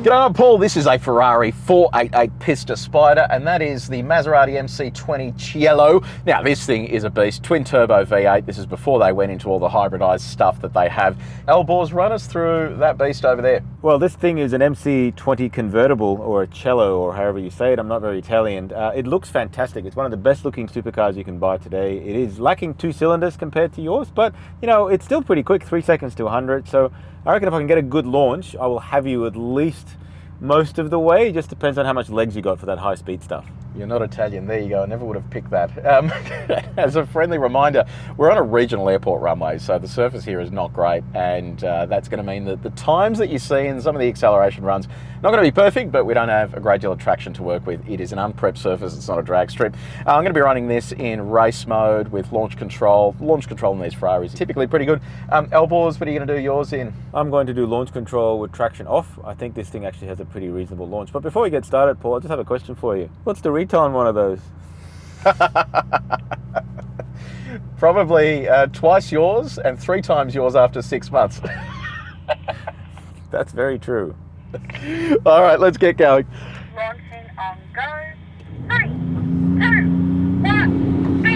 G'day, I'm Paul. This is a Ferrari 488 Pista Spider, and that is the Maserati MC20 Cielo. Now, this thing is a beast, twin turbo V8. This is before they went into all the hybridized stuff that they have. Albors, run us through that beast over there. Well, this thing is an MC20 convertible, or a Cielo, or however you say it. I'm not very Italian. It looks fantastic. It's one of the best looking supercars you can buy today. It is lacking 2 cylinders compared to yours, but you know, it's still pretty quick, 3 seconds to 100. So I reckon if I can get a good launch, I will have you at least most of the way. It just depends on how much legs you got for that high speed stuff. You're not Italian. There you go. I never would have picked that. As a friendly reminder, we're on a regional airport runway, so the surface here is not great, and that's going to mean that the times that you see in some of the acceleration runs not going to be perfect, but we don't have a great deal of traction to work with. It is an unprepped surface. It's not a drag strip. I'm going to be running this in race mode with launch control. Launch control in these Ferraris is typically pretty good. Albors, what are you going to do yours in? I'm going to do launch control with traction off. I think this thing actually has a pretty reasonable launch. But before we get started, Paul, I just have a question for you. What's the retail on one of those? Probably twice yours and 3 times yours after 6 months. That's very true. All right, let's get going. Launching on go. 3, 2, 1, go.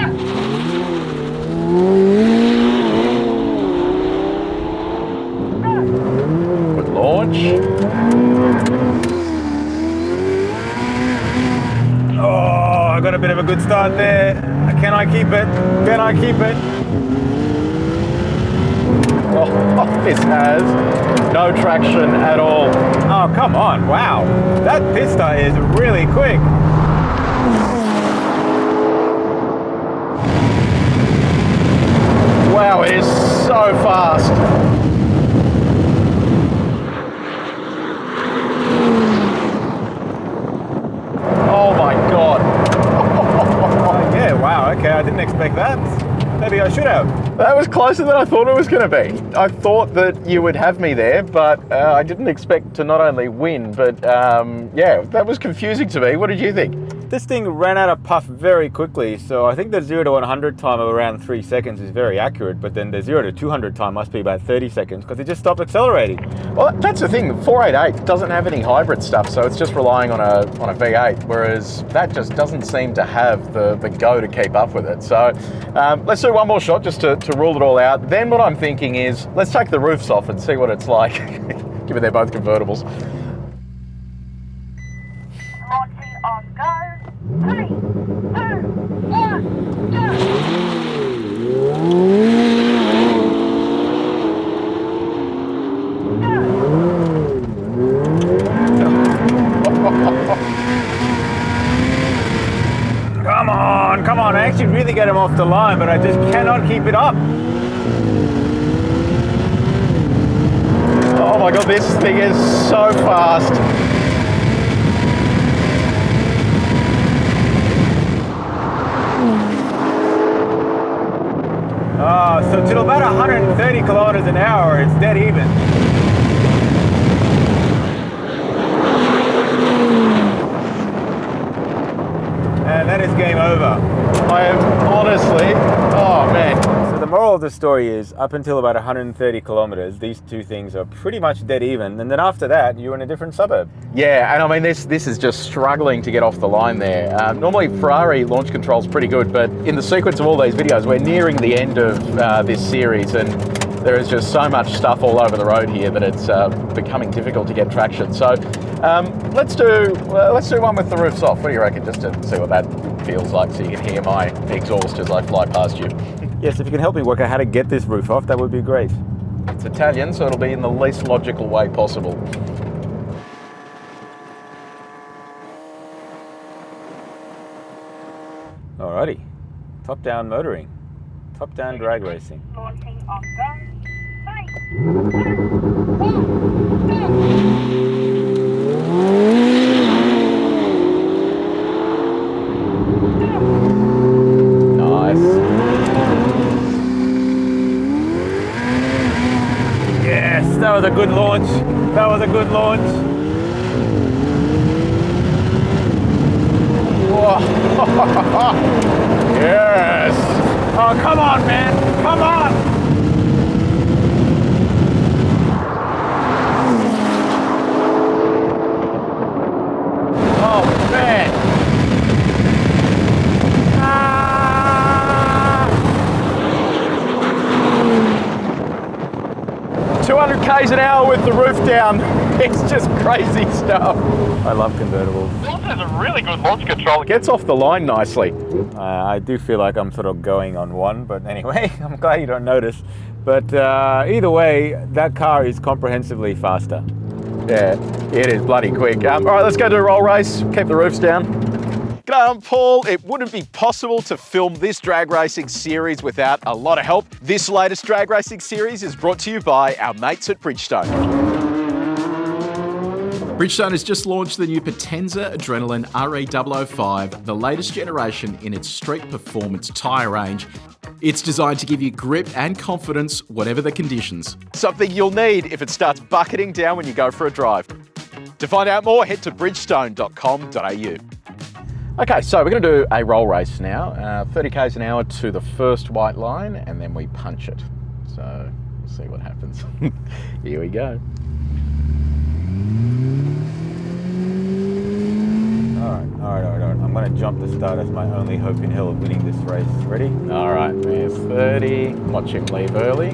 Good launch. Oh, I got a bit of a good start there. Can I keep it? Can I keep it? Oh, this has no traction at all. Oh, come on. Wow. That Pista is really quick. Wow, it is so fast. Oh my God. Yeah, wow. Okay, I didn't expect that. Maybe I should have. That was closer than I thought it was going to be. I thought that you would have me there, but I didn't expect to not only win, but yeah, that was confusing to me. What did you think? This thing ran out of puff very quickly, so I think the 0 to 100 time of around 3 seconds is very accurate, but then the 0 to 200 time must be about 30 seconds because it just stopped accelerating. Well, that's the thing. The 488 doesn't have any hybrid stuff, so it's just relying on a V8, whereas that just doesn't seem to have the go to keep up with it. So let's do one more shot just to rule it all out. Then what I'm thinking is let's take the roofs off and see what it's like, given they're both convertibles. Launching on go. 3, 2, 1, go. Come on, I actually really get him off the line, but I just cannot keep it up. Oh my God, this thing is so fast. So till about 130 kilometers an hour, it's dead even. And then it's game over. I am honestly, oh man. So the moral of the story is, up until about 130 kilometers, these two things are pretty much dead even, and then after that, you're in a different suburb. Yeah, and I mean, this is just struggling to get off the line there. Normally, Ferrari launch control is pretty good, but in the sequence of all these videos, we're nearing the end of this series, and there is just so much stuff all over the road here that it's becoming difficult to get traction. So let's do one with the roofs off. What do you reckon, just to see what that feels like, so you can hear my exhaust as I fly past you? Yes, if you can help me work out how to get this roof off, that would be great. It's Italian, so it'll be in the least logical way possible. Alrighty, top-down motoring, top-down drag racing. Launching on go. 3, 2, 1, go. Nice. that was a good launch. That was a good launch. Yes! Oh, come on, man. Come on. Oh, man! 200 k's an hour with the roof down. It's just crazy stuff. I love convertibles. It also has a really good launch control. Gets off the line nicely. I do feel like I'm sort of going on one, but anyway, I'm glad you don't notice. But either way, that car is comprehensively faster. Yeah, it is bloody quick. All right, let's go to a roll race. Keep the roofs down. G'day, I'm Paul. It wouldn't be possible to film this drag racing series without a lot of help. This latest drag racing series is brought to you by our mates at Bridgestone. Bridgestone has just launched the new Potenza Adrenaline RE005, the latest generation in its street performance tyre range. It's designed to give you grip and confidence, whatever the conditions. Something you'll need if it starts bucketing down when you go for a drive. To find out more, head to bridgestone.com.au. Okay, so we're going to do a roll race now. 30 k's an hour to the first white line, and then we punch it. So we'll see what happens. Here we go. All right. I'm going to jump the start. That's my only hope in hell of winning this race. Ready? All right, there's 30. Watch him leave early.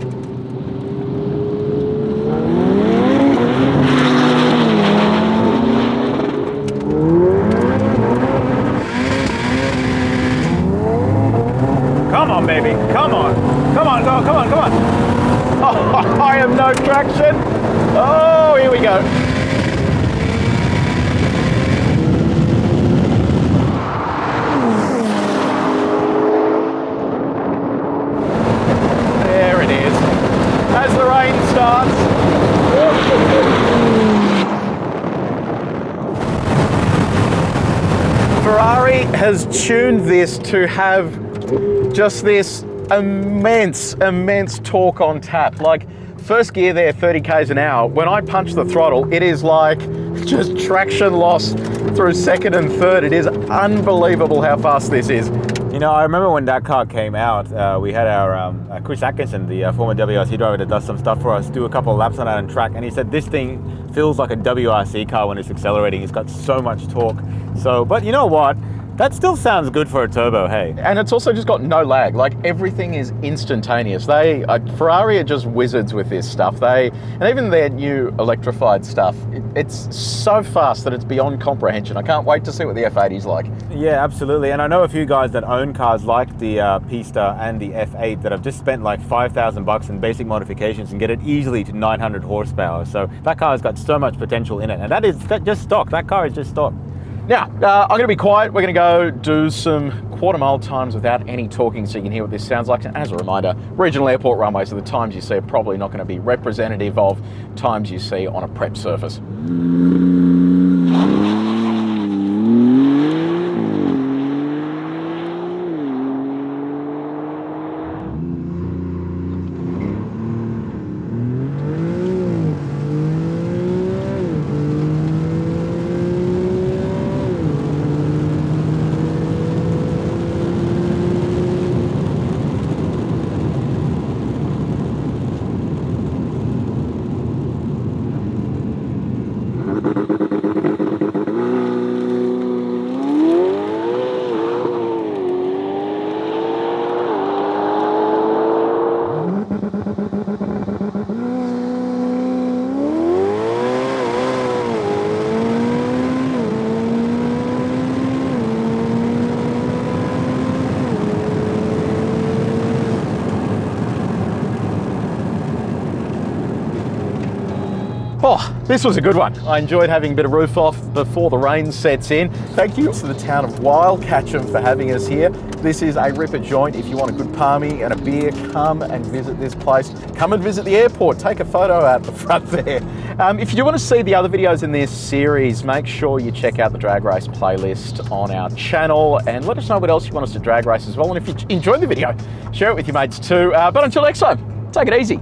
Come on, baby. Come on. Come on, go. Come on, come on. Oh, I have no traction. Oh, here we go. There it is. As the rain starts. Ferrari has tuned this to have just this immense torque on tap. Like, first gear there, 30 k's an hour. When I punch the throttle, it is like just traction loss through second and third. It is unbelievable how fast this is. You know, I remember when that car came out, we had our Chris Atkinson, the former WRC driver that does some stuff for us, do a couple of laps on it on track, and he said this thing feels like a WRC car when it's accelerating. It's got so much torque. So, but you know what? That still sounds good for a turbo, hey. And it's also just got no lag. Like, everything is instantaneous. Ferrari are just wizards with this stuff. And even their new electrified stuff, it's so fast that it's beyond comprehension. I can't wait to see what the F80's like. Yeah, absolutely. And I know a few guys that own cars like the Pista and the F8 that have just spent like $5,000 in basic modifications and get it easily to 900 horsepower. So that car has got so much potential in it. And that's just stock. That car is just stock. Now, I'm going to be quiet. We're going to go do some quarter mile times without any talking so you can hear what this sounds like. And as a reminder, regional airport runways are the times you see are probably not going to be representative of times you see on a prep surface. Oh, this was a good one. I enjoyed having a bit of roof off before the rain sets in. Thank you to the town of Wildcatcham for having us here. This is a ripper joint. If you want a good palmy and a beer, come and visit this place. Come and visit the airport. Take a photo out the front there. If you do want to see the other videos in this series, make sure you check out the drag race playlist on our channel and let us know what else you want us to drag race as well. And if you enjoyed the video, share it with your mates too. But until next time, take it easy.